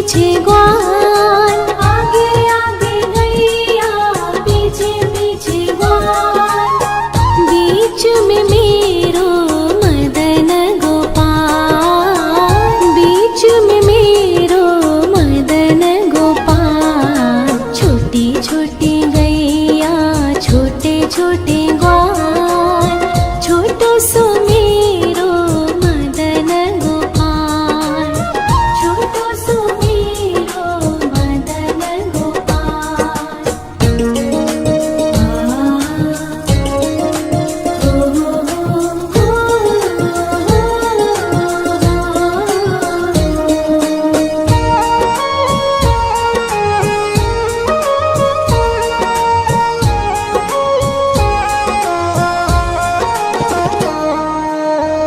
पीछे ग्वाल, आगे आगे गैया पीछे पीछे ग्वाल, बीच में मेरो मदन गोपाल, बीच में मेरो मदन गोपाल। छोटी छोटी गैया छोटे छोटे ग्वाल, छोटो सो मेरो मदन गोपाल, छोटो सो मेरो मदन गोपाल।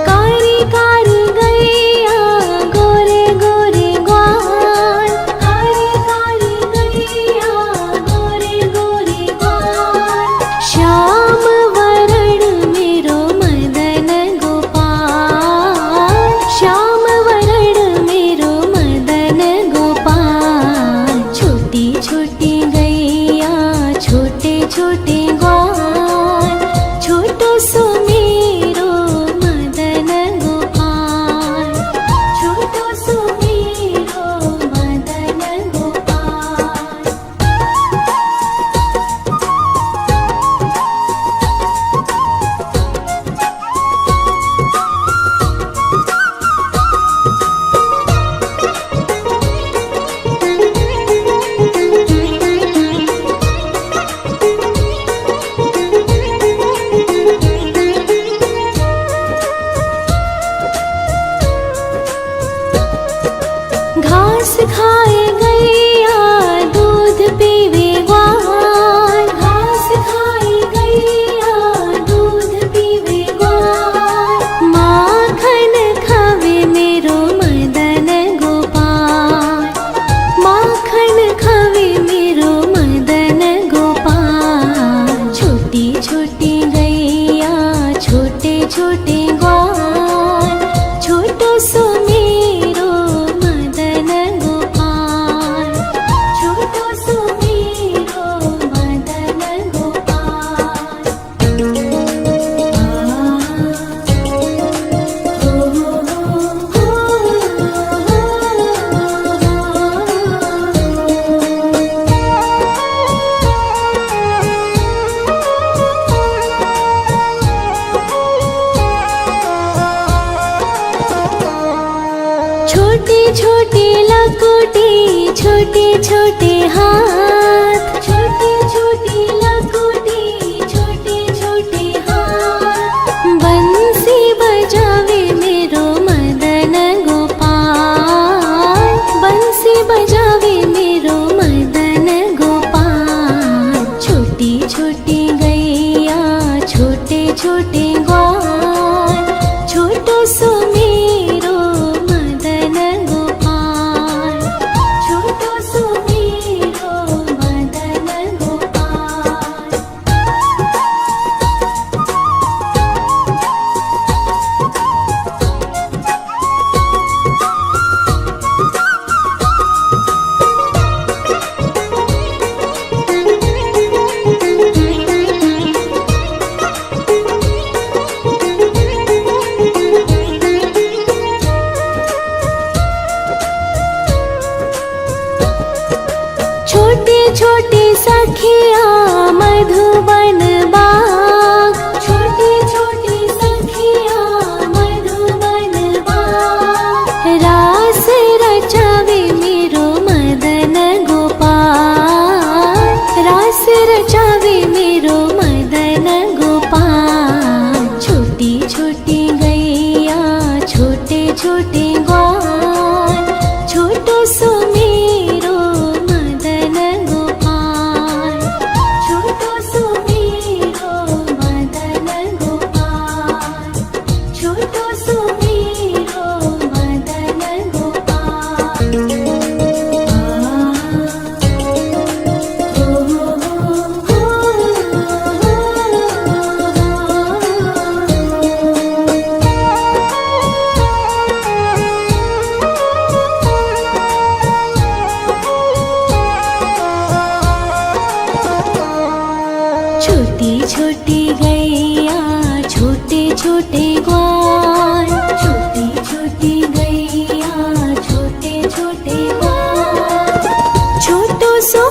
कारी कारी गैया गोरे गोरे ग्वाल, कारी कारी गैया गोरे गोरे ग्वाल, श्याम वरण मेरो मदन गोपाल, श्याम वरण मेरो मदन गोपाल। छोटी छोटी गैया छोटे छोटे ग्वाल, छोटो सो मेरो मदन गोपाल, छोटो सो मेरो मदन गोपाल। घास खाए गैया दूध पीवे ग्वाल, घास खाए गैया दूध पीवे ग्वाल, माखन खावे मेरो मदन गोपाल, माखन खावे मेरो मदन गोपाल। छोटी छोटी गैया छोटे छोटे ग्वाल, छोटो सो मेरो मदन गोपाल, छोटो सो मेरो मदन गोपाल। छोटी छोटी लकुटी छोटे छोटे हाथ, छोटी छोटी लकुटी छोटे छोटे हाथ, बंसी बजावे मेरो मदन गोपाल, बंसी बजावे मेरो मदन गोपाल। छोटी छोटी गैया छोटे छोटे ग्वाल, छोटो सो मेरो मदन गोपाल, छोटो सो मेरो मदन गोपाल। छोटी छोटी सखिया मधुबन बाग, छोटी छोटी सखिया मधुबन बाग, रास रचावे मेरो मदन गोपाल, रास रचावे मेरो मदन गोपाल। छोटी छोटी गैया छोटे छोटे ग्वाल, छोटो सो मेरो मदन गोपाल, छोटो सो मेरो मदन गोपाल, छोटो सो मेरो मदन गोपाल। छोटे ग्वाल, छोटी छोटी गैया छोटे छोटे ग्वाल। छोटो सो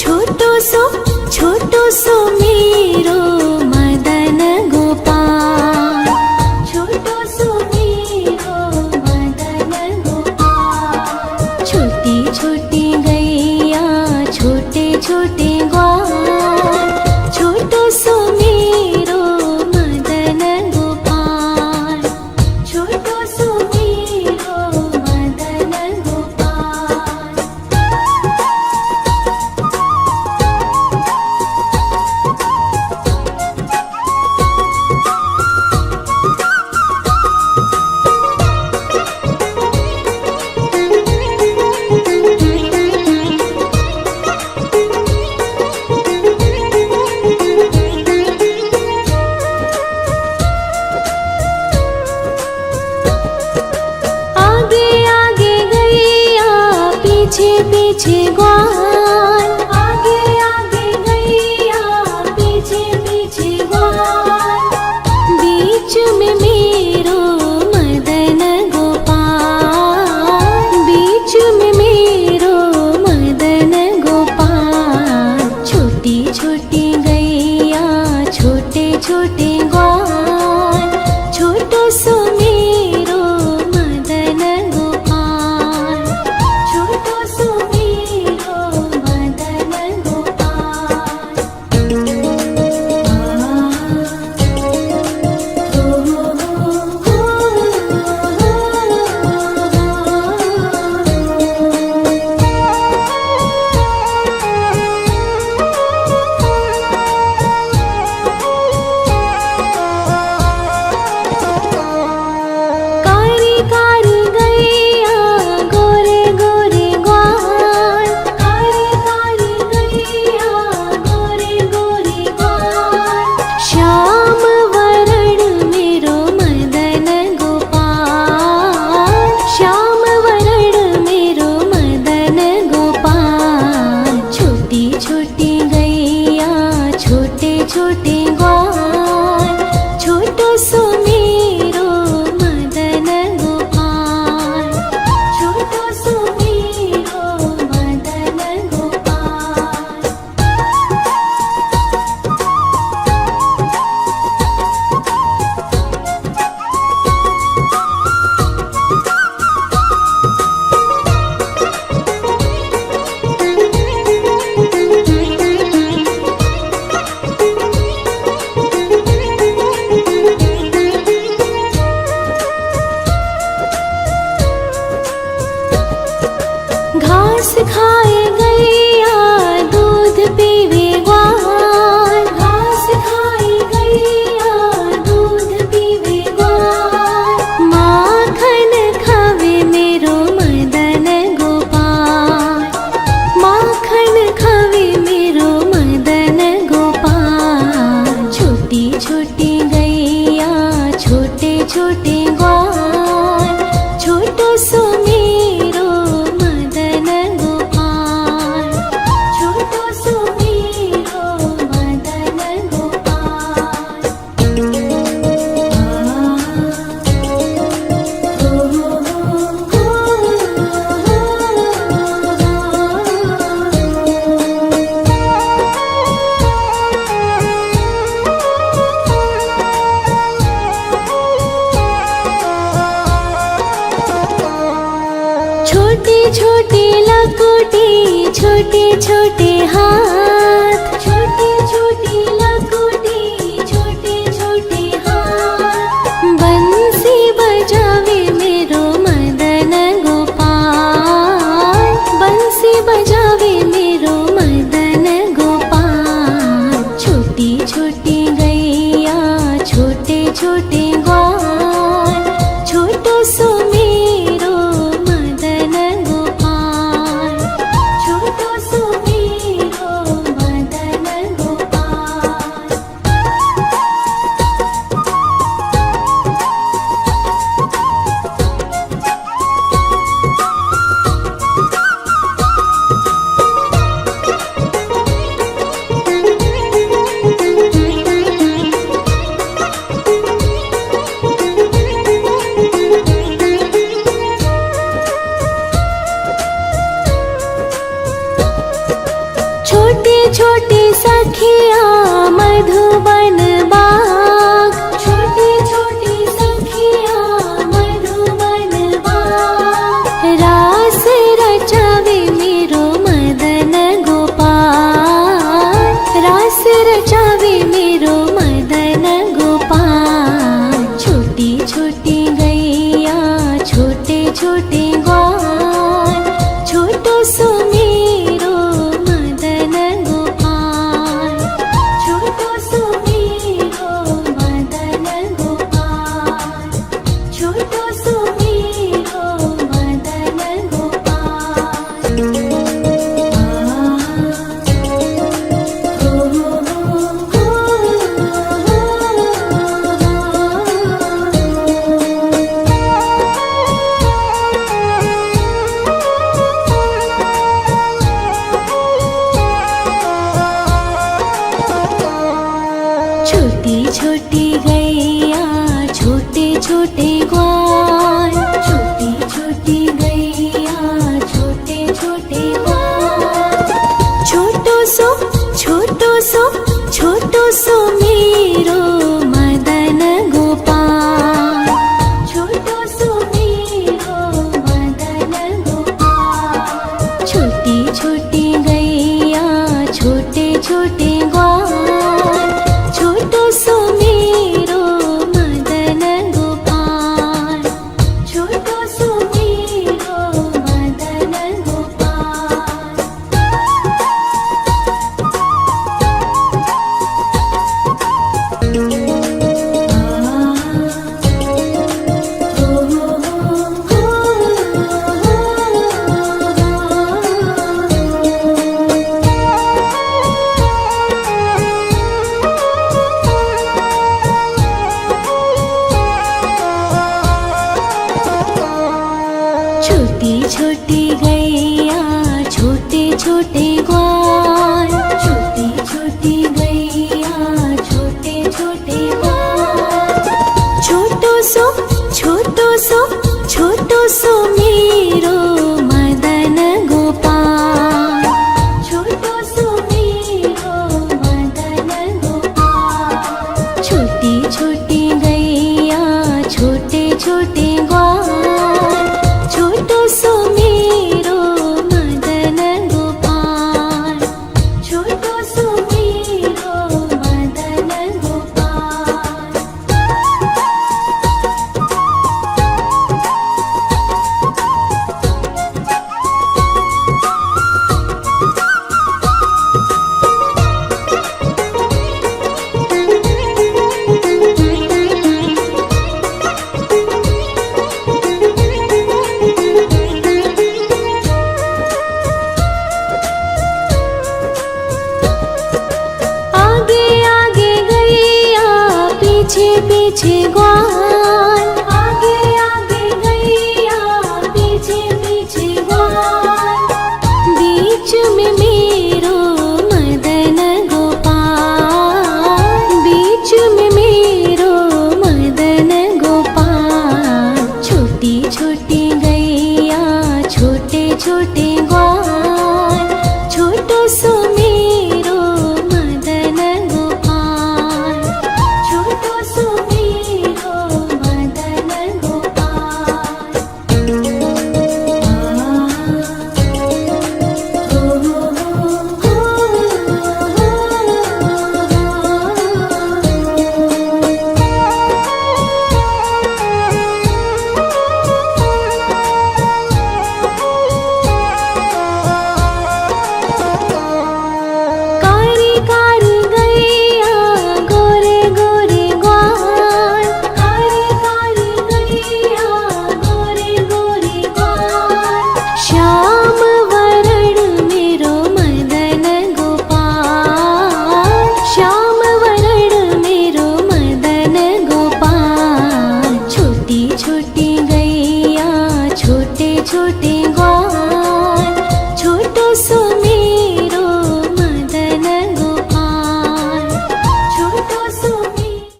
छोटो सो छोटो सो मेरो मदन गोपाल, छोटो सो मेरो मदन गोपाल। छोटी छोटी गैया छोटे छोटे ग्वाल, छोटो सो मेरो मदन गोपाल, छोटो सो मेरो मदन गोपाल। आगे आगे गैया पीछे पीछे ग्वाल, आगे आगे गैया पीछे पीछे ग्वाल। बीच में मेरो मदन गोपाल, बीच में मेरो मदन गोपाल। छोटी छोटी गैया छोटे छोटे ग्वाल, छोटो सो मेरो मदन गोपाल, छोटो सो मेरो मदन गोपाल। कारी कारी गैया गोरे गोरे ग्वाल, कारी कारी गैया गोरे गोरे ग्वाल। श्याम वरण मेरो मदन गोपाल, श्याम वरण मेरो मदन गोपाल। छोटी छोटी गैया छोटे छोटे ग्वाल, छोटो सो मेरो मदन गोपाल, छोटो सो मेरो मदन गोपाल। घास खाए गैया दूध पीवे ग्वाल, घास खाए गैया दूध पीवे ग्वाल। माखन खावे मेरो मदन गोपाल, माखन खावे मेरो मदन गोपाल। छोटी छोटी गैया छोटे छोटे ग्वाल, छोटो सो मेरो मदन गोपाल, छोटो सो मेरो मदन गोपाल। छोटी छोटी लकुटी छोटे छोटे हाथ, छोटी छोटी लकुटी छोटे छोटे हाथ। बंसी बजावे मेरो मदन गोपाल, बंसी बजावे मेरो मदन गोपाल। छोटी छोटी गैया छोटे छोटे ग्वाल, छोटो सो मेरो मदन गोपाल, छोटो सो मेरो मदन गोपाल। छोटी सखिया मधुबन बाग, छोटी छोटी सखिया मधुबन बाग। रास रचावे मेरो मदन गोपाल, रास रचावे मेरो मदन गोपाल। छोटी छोटी गैया छोटे छोटे ग्वाल, छोटो सो मेरो मदन गोपाल, छोटो सो मेरो मदन गोपाल, छोटो सो मेरो मदन गोपाल। छोटी छोटी गैया छोटे छोटे ग्वाल, छोटी छोटी गैया छोटे छोटे ग्वाल। छोटो सो छोटो सो मेरो मदन गोपाल, छोटो सो मेरो मदन गोपाल। छोटी छोटी गैया छोटे छोटे ग्वाल, छोटो सो मेरो मदन गोपाल, छोटो सो मेरो मदन गोपाल। छोटी छोटी गैया छोटे छोटे ग्वाल, छोटी छोटी गैया छोटे छोटे ग्वाल। छोटो सो मेरो मदन गोपाल, छोटो सो मेरो मदन गोपाल। छोटी छोटी गैया छोटे छोटे ग्वाल, छोटो सो मेरो मदन गोपाल, छोटो सो मेरो मदन गोपाल। आगे आगे गैया पीछे पीछे ग्वाल, आगे आगे गैया पीछे पीछे ग्वाल। बीच में मेरो मदन गोपाल, बीच में मेरो मदन गोपाल। छोटी छोटी गैया छोटे छोटे ग्वाल, छोटो सो मेरो मदन गोपाल, छोटो सो मेरो मदन गोपाल। कारी कारी गैया गोरे गोरे ग्वाल, कारी कारी गैया गोरे गोरे ग्वाल। श्याम वरण मेरो मदन गोपाल, श्याम वरण मेरो मदन गोपाल। छोटी छोटी गैया छोटे छोटे ग्वाल, छोटो सो मेरो मदन गोपाल, छोटो सो मेरो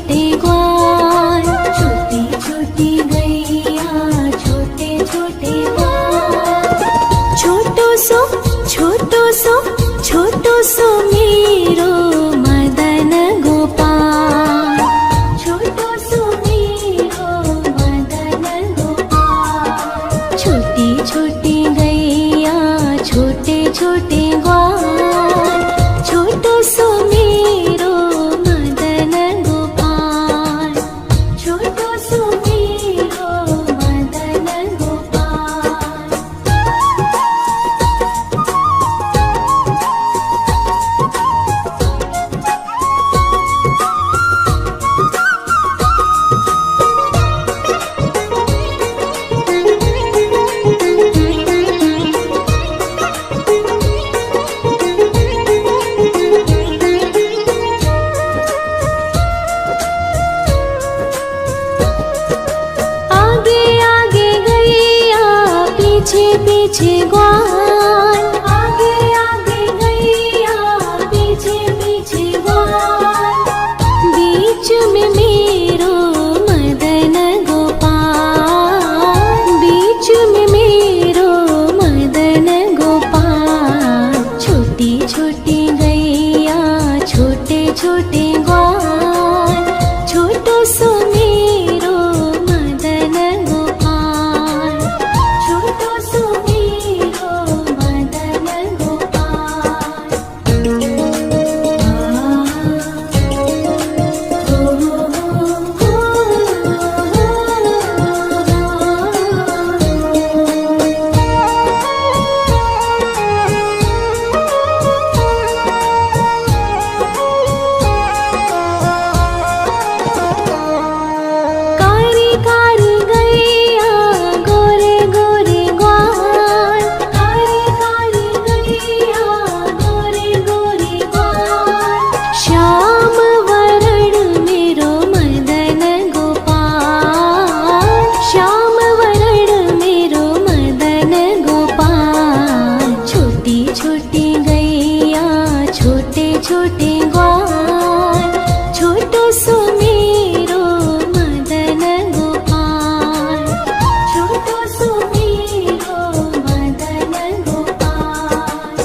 छोटे ग्वाल, छोटी छोटी गैया छोटे छोटे ग्वाल। छोटो सो मेरो मदन गोपाल, छोटो सो मेरो मदन गोपाल। छोटी छोटी गैया छोटे छोटे ग्वाल, छोटो सो मेरो मदन गोपाल, छोटो सो मेरो मदन गोपाल। पीछे पीछे ग्वाल, आगे आगे गैया पीछे पीछे ग्वाल। बीच में मेरो मदन गोपाल, बीच में मेरो मदन गोपाल। छोटी छोटी गैया छोटे छोटे ग्वाल, छोटो सो मेरो मदन गोपाल, छोटो सो मेरो मदन गोपाल। कारी कारी गैया गोरे गोरे ग्वाल, कारी कारी गैया गोरे गोरे ग्वाल। श्याम वरण मेरो मदन गोपाल, श्याम वरण मेरो मदन गोपाल। छोटी छोटी गैया छोटे छोटे ग्वाल, छोटो सो मेरो मदन गोपाल, छोटो सो मेरो मदन गोपाल।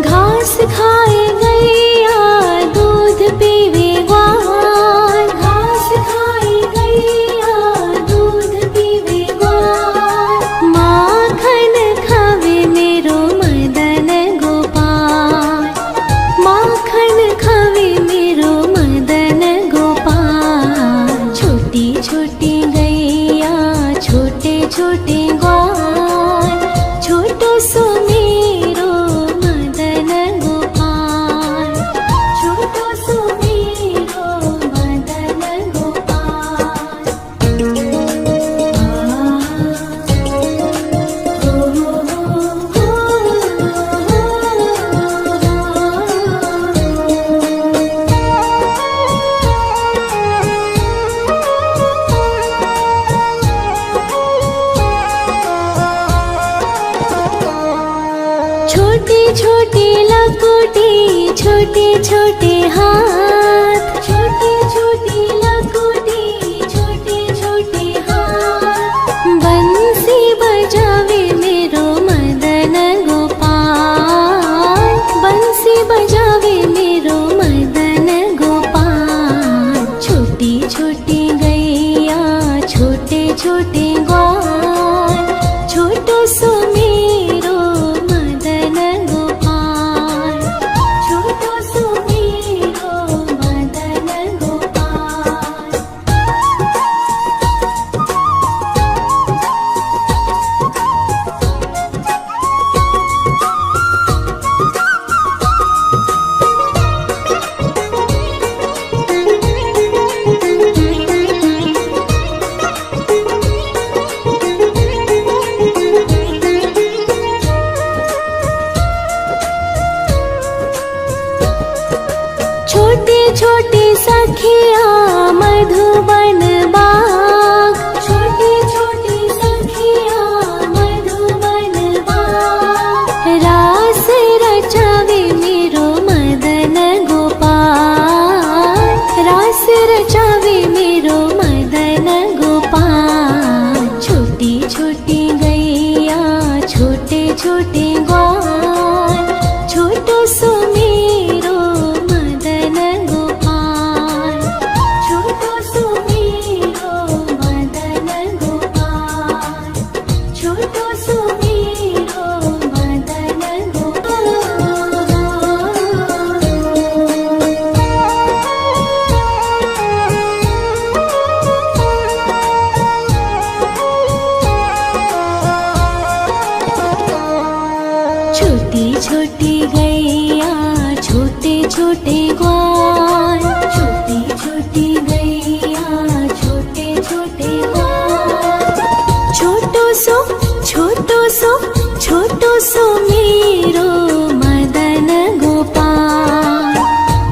घास खाए गैया दूध पीवे ग्वाल, घास खाए गैया दूध पीवे ग्वाल। माखन खावे मेरो मदन गोपाल, माखन खावे मेरो मदन गोपाल। छोटी छोटी गैया छोटे छोटे ग्वाल, छोटो सो मेरो मदन गोपाल, छोटो सो मेरो मदन गोपाल। छोटी छोटी लकुटी छोटे छोटे हाथ, छोटी छोटी लकुटी छोटे छोटे हाथ। बंसी बजावे मेरो मदन गोपाल, बंसी बजावे मेरो मदन गोपाल। छोटी छोटी गैया छोटे छोटे ग्वाल, छोटो सो मेरो मदन गोपाल, छोटो सो मेरो छोटी सखिया मधुबन बाग, छोटी छोटी सखिया मधुबन बाग। रास रचावे मेरो मदन गोपाल, रास रचावे मेरो मदन गोपाल। छोटी छोटी गैया छोटे छोटे ग्वाल, छोटो सो मेरो मदन गोपाल, छोटो सो मेरो मदन गोपाल, छोटो सो मेरो मदन छोटी छोटी गैया छोटे छोटे ग्वाल, छोटी छोटी गैया छोटे छोटे ग्वाल। छोटो सो छोटो सो मेरो मदन गोपाल,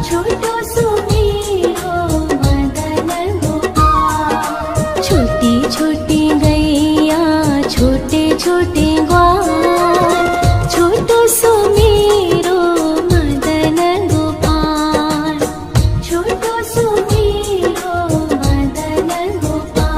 छोटो सो मेरो मदन गोपाल। छोटी छोटी गैया छोटे छोटे ग्वाल, छोटो सो मेरो मदन गोपाल, छोटो सो मेरो मदन गोपाल।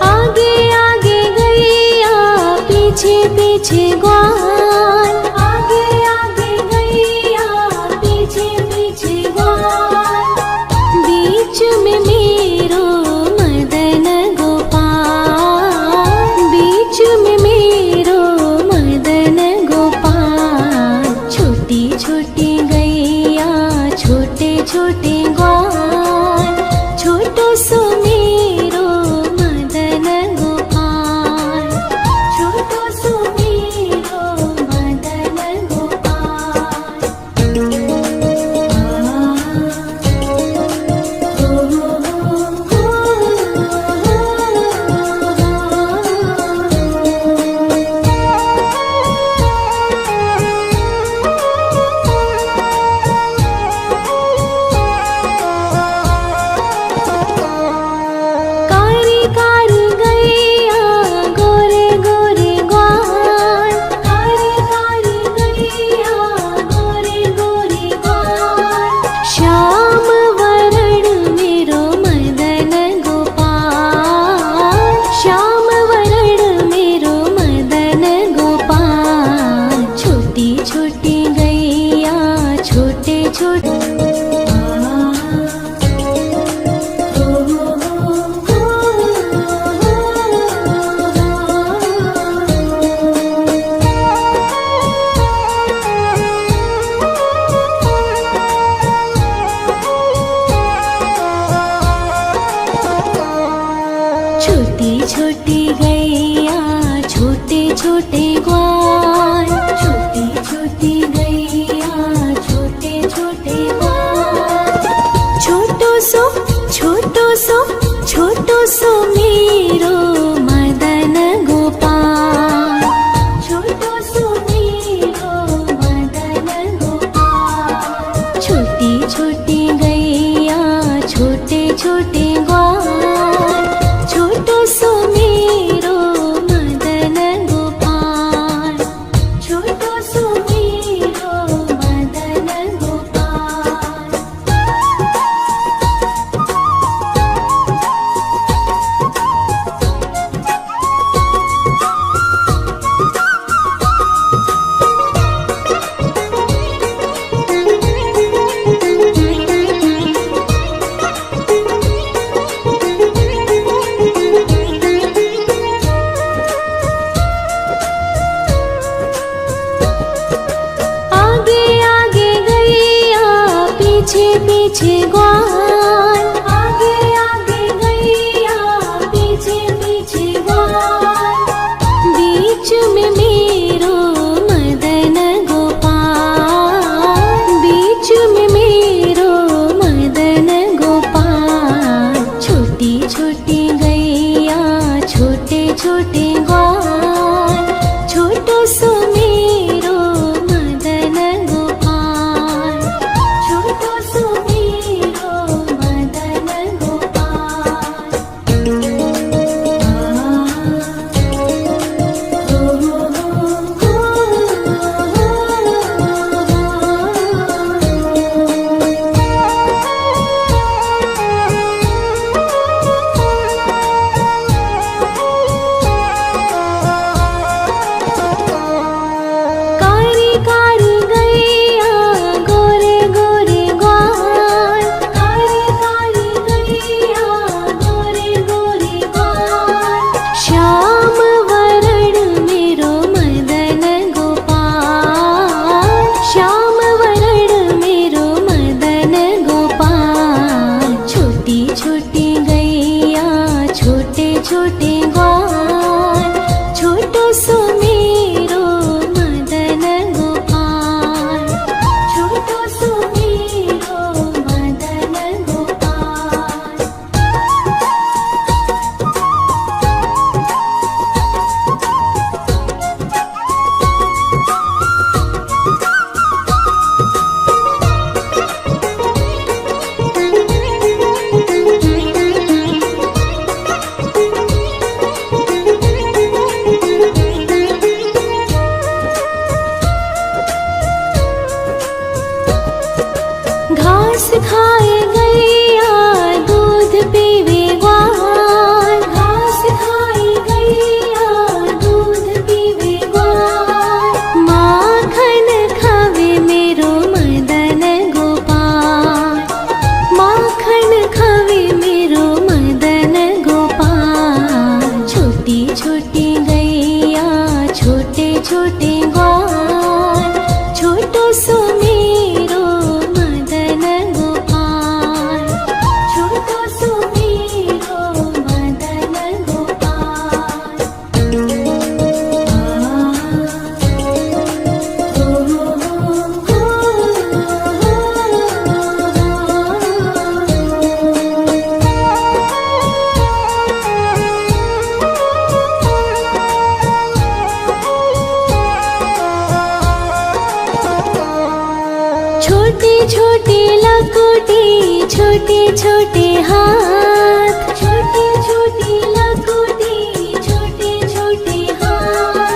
आगे आगे गैया पीछे पीछे ग्वाल, आगे आगे गैया पीछे पीछे ग्वाल। बीच में मेरो मदन गोपाल, बीच में मेरो मदन गोपाल। छोटी छोटी गैया छोटे छोटे ग्वाल, छोटो सो मेरो मदन गोपाल, छोटो सो मेरो मदन गोपाल। कारी कारी गैया गोरे गोरे ग्वाल, कारी कारी गैया गोरे गोरे ग्वाल। श्याम वरण मेरो मदन गोपाल, श्याम वरण मेरो मदन गोपाल। छोटी छोटी गैया छोटे छोटे छोटी छोटी गैया छोटे छोटे ग्वाल, छोटी छोटी गैया छोटे छोटे ग्वाल। छोटो सो छोटो सो मेरो मदन गोपाल, छोटो सो मेरो मदन गोपाल। छोटी छोटी गैया छोटे छोटे ग्वाल, छोटो सो मेरो मदन गोपाल। छोटे ग्वाल, छोटो सो मेरो मदन गोपाल, छोटो सो मेरो मदन गोपाल। घास खाए गैया दूध पीवे ग्वाल, घास खाए गैया दूध पीवे ग्वाल, माखन खावे मेरो मदन गोपाल, माखन खावे मेरो मदन गोपाल। छोटी छोटी गैया छोटे छोटे ग्वाल, छोटो सो मेरो मदन गोपाल, छोटो सो मेरो मदन गोपाल। छोटी छोटी लकुटी छोटे छोटे हाथ, छोटी छोटी लकुटी छोटे छोटे हाथ,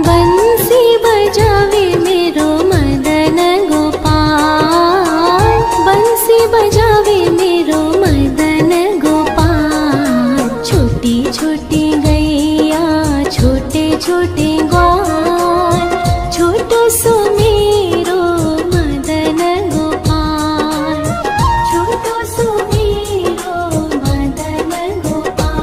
बंसी बजावे मेरो मदन गोपाल, बंसी बजावे मेरो मदन गोपाल। छोटी छोटी गैया छोटे छोटे ग्वाल, छोटो सो मेरो मदन गोपाल, छोटो सो मेरो मदन गोपाल।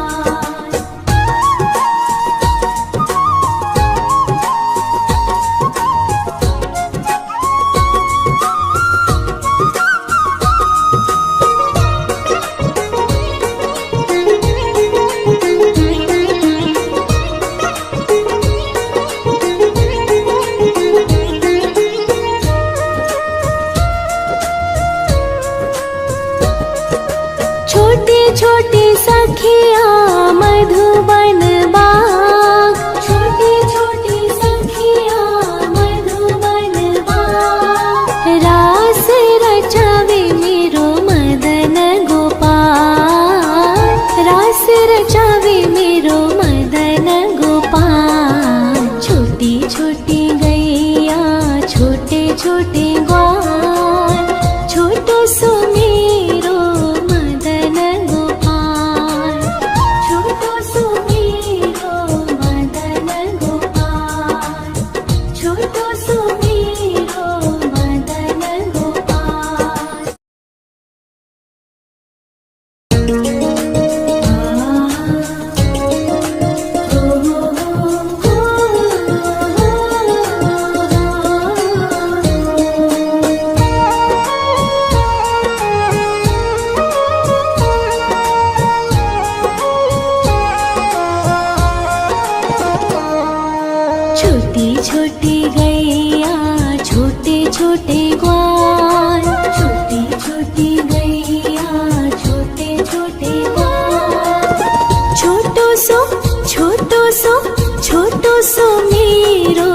छोटी छोटी सखिया मधुबन बाग, छोटी छोटी सखिया मधुबन बाग, रास रचावे मेरो मदन गोपाल, रास रचावे मेरो मदन गोपाल। छोटी छोटी गैया छोटे छोटे ग्वाल, छोटो सो मेरो मदन गोपाल, छोटो सो मेरो मदन गोपाल, छोटो सो मेरो मदन गोपाल। छोटी छोटी गैया छोटे छोटे ग्वाल, छोटी छोटी गैया छोटे छोटे ग्वाल, छोटो सो छोटो सो छोटो सो मेरो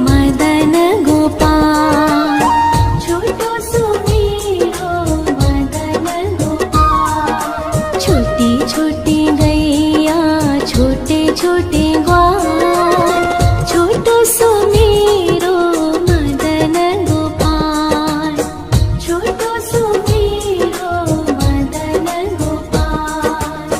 मदन गोपाल, छोटो सो मेरो मदन गोपाल। छोटी छोटी गैया छोटे छोटे ग्वाल, छोटो सो मेरो मदन गोपाल, छोटो सो मेरो मदन गोपाल।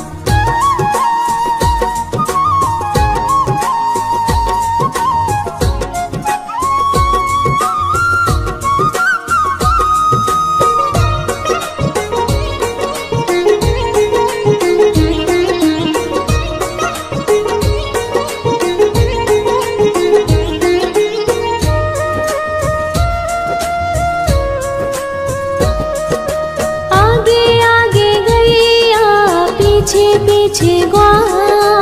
पीछे पीछे ग्वाल,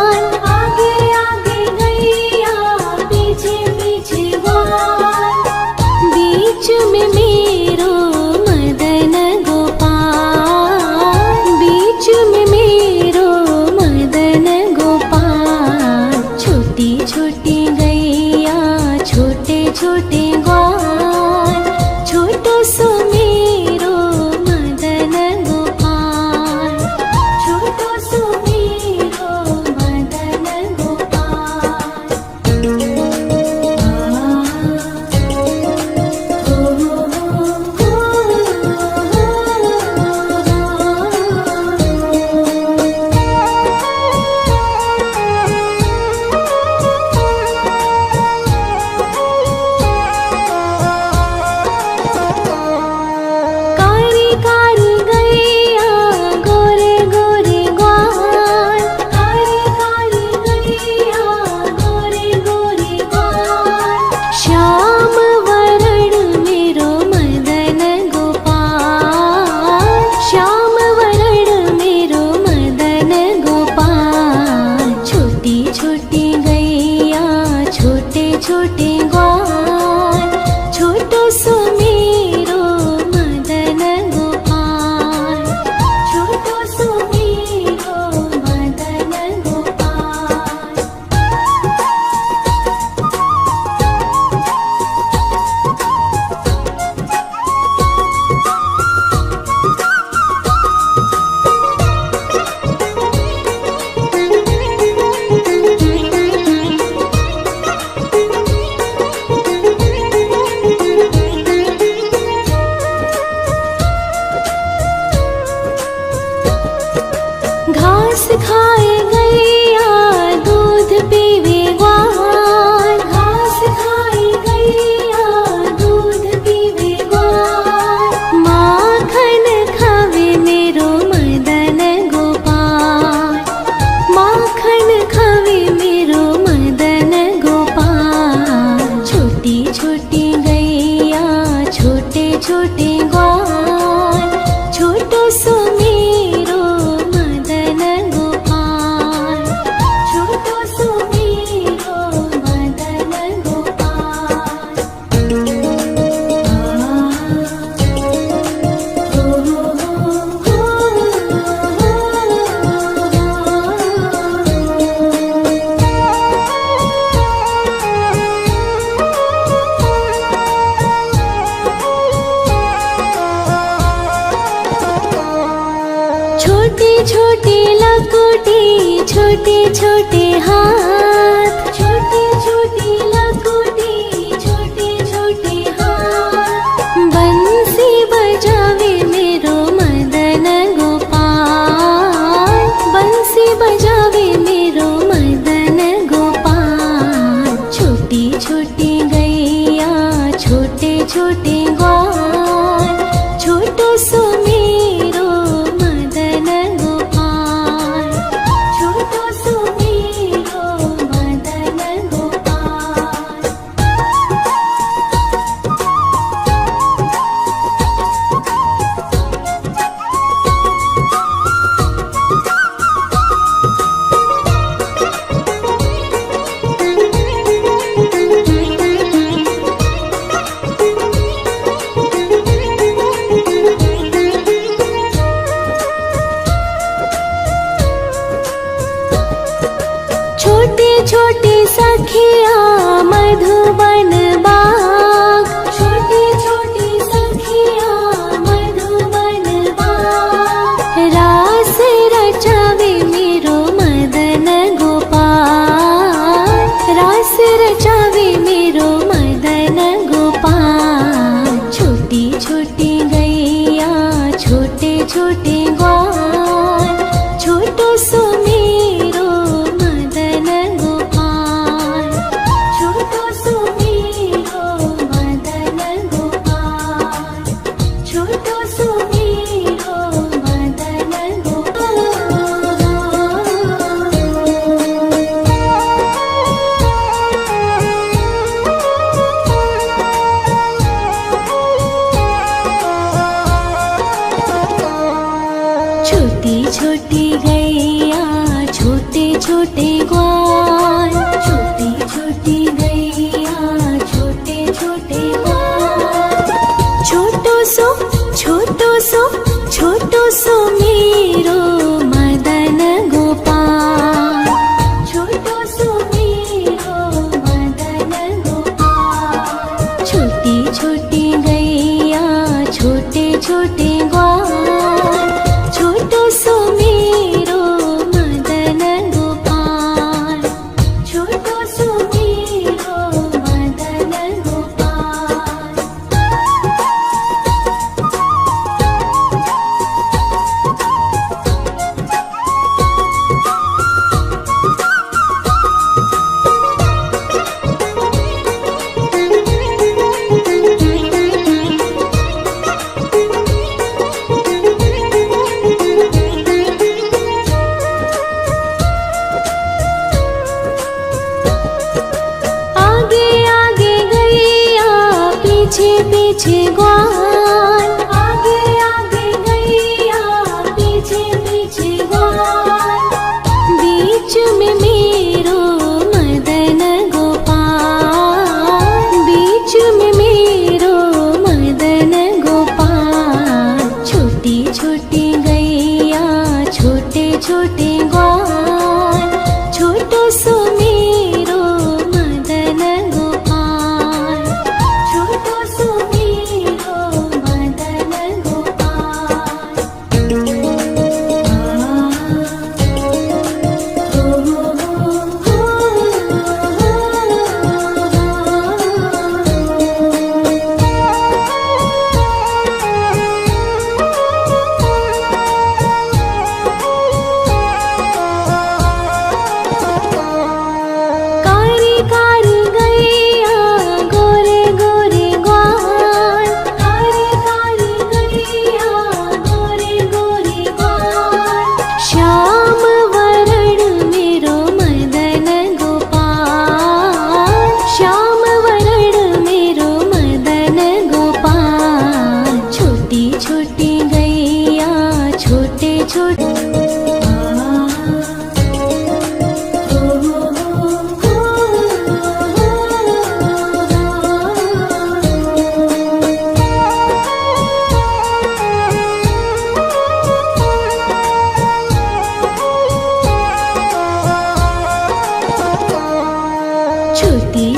खाए गैया दूध पीवे ग्वाल, घास खाए गैया दूध पीवे ग्वाल, माखन खावे मेरो मदन गोपाल, माखन खावे मेरो मदन गोपाल। छोटी छोटी गैया छोटे छोटे ग्वाल, छोटो सो मेरो मदन गोपाल, छोटो सो मेरो मदन गोपाल। छोटी छोटी लकुटी छोटे छोटे हाथ, छोटी छोटी लकुटी छोटे छोटे हाथ, बंसी बजावे मेरो मदन गोपाल, बंसी बजावे मेरो मदन गोपाल। छोटी छोटी गैया छोटे छोटे ग्वाल, छोटो सो मेरो मदन गोपाल, छोटो सो मेरो मदन गोपाल। छोटी छोटी सखिया मधुबन बाग, छोटी छोटी सखिया मधुबन बाग, रास रचावे मेरो मदन गोपाल, रास रचावे मेरो मदन गोपाल। छोटी छोटी गैया छोटे छोटे ग्वाल, छोटो सो मेरो मदन गोपाल, छोटो सो मेरो मदन गोपाल, छोटो सो मेरो मदन गोपाल। छोटी छोटी गैया छोटे छोटे ग्वाल, छोटी छोटी गैया छोटे छोटे ग्वाल, छोटो सो छोटो सो मेरो मदन गोपाल, छोटो सो मेरो मदन गोपाल। छोटी छोटी गैया छोटे छोटे ग्वाल, छोटो सो मेरो मदन गोपाल, छोटो सो मेरो मदन गोपाल। आगे आगे गैया पीछे पीछे ग्वाल, आगे आगे गैया पीछे पीछे ग्वाल, बीच में मेरो मदन गोपाल, बीच में मेरो मदन गोपाल। छोटी छोटी गैया छोटे छोटे ग्वाल, छोटो सो मेरो मदन गोपाल, छोटो सो मेरो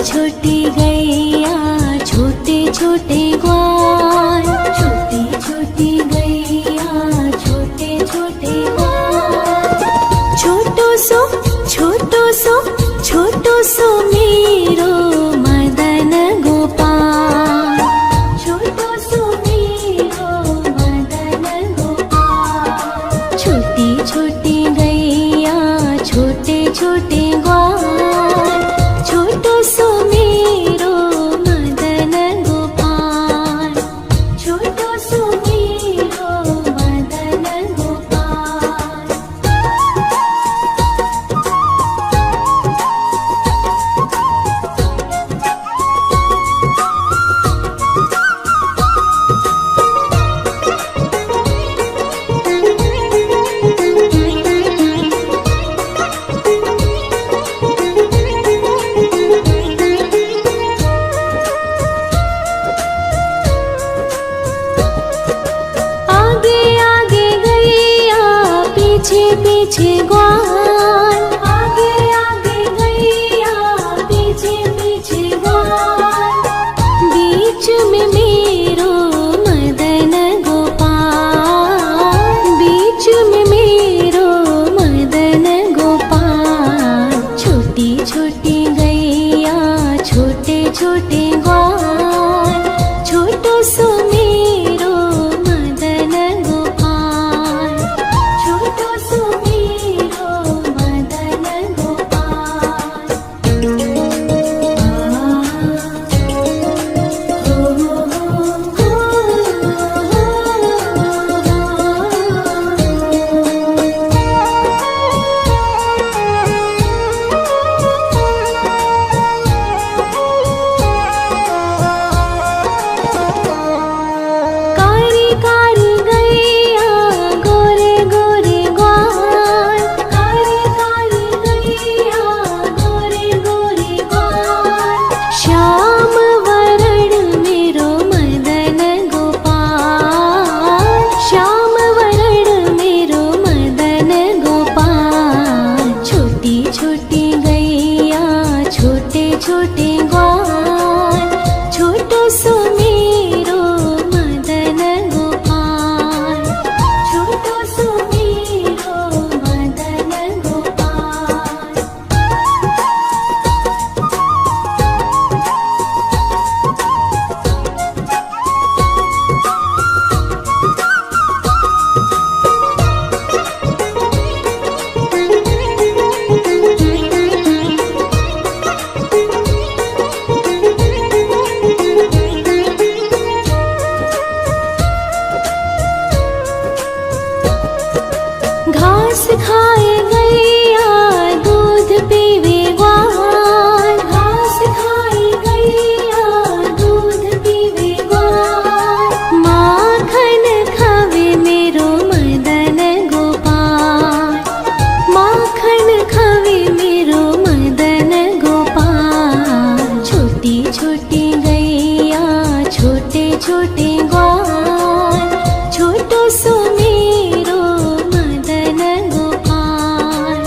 छोटी गैया छोटे छोटे ग्वाल, छोटी छोटी गैया छोटे छोटे ग्वाल। छोटो सो छोटो सो छोटो सो मेरो मदन गोपाल, छोटो सो मेरो मदन गोपाल। छोटी छोटी गैया छोटे छोटे ग्वाल, छोटो सो मेरो मदन गोपाल, छोटो सो मेरो मदन गोपाल। पीछे पीछे ग्वाल, आगे आगे गैया पीछे पीछे ग्वाल। बीच में मेरो मदन गोपाल, बीच में मेरो मदन गोपाल। छोटी छोटी गैया छोटे छोटे ग्वाल, छोटो सो मेरो मदन गोपाल, छोटो सो मेरो मदन गोपाल। कारी कारी गैया गोरे गोरे ग्वाल, कारी कारी गैया गोरे गोरे ग्वाल। श्याम वरण मेरो मदन गोपाल, श्याम वरण मेरो मदन गोपाल। छोटी छोटी गैया छोटे छोटे ग्वाल, छोटो सो मेरो मदन गोपाल, छोटो सो मेरो मदन गोपाल। घास खाए गैया दूध पीवे ग्वाल, घास खाए गैया दूध पीवे ग्वाल। माखन खावे मेरो मदन गोपाल, माखन खावे मेरो मदन गोपाल। छोटी छोटी गैया छोटे छोटे ग्वाल, छोटो सो मेरो मदन गोपाल,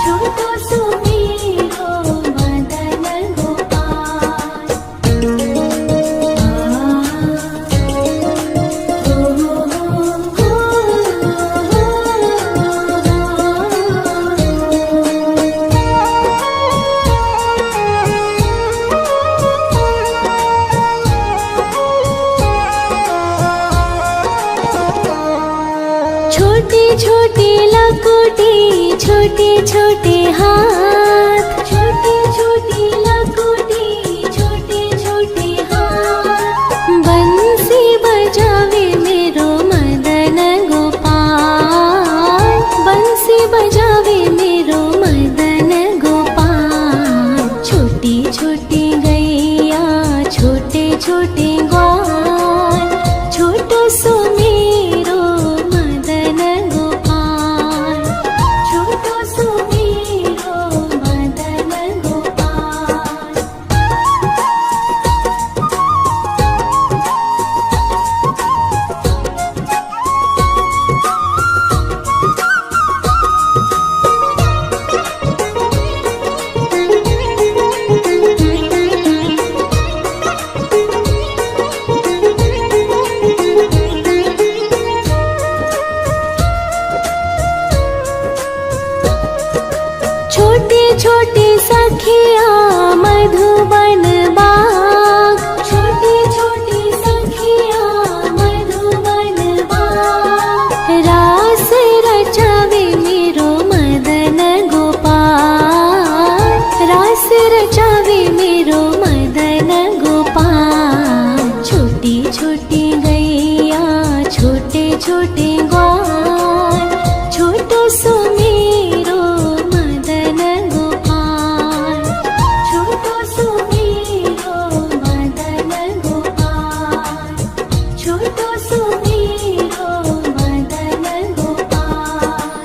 छोटो सो मेरो मदन गोपाल। छोटी छोटी लकुटी छोटे छोटे हाथ, छोटी छोटी लकुटी छोटे छोटे हाथ। बंसी बजावे मेरो मदन गोपाल, बंसी बजावे मेरो मदन गोपाल। छोटी छोटी गैया छोटे छोटे ग्वाल, छोटो सो मेरो मदन गोपाल, छोटो सो मेरो छोटे सखिया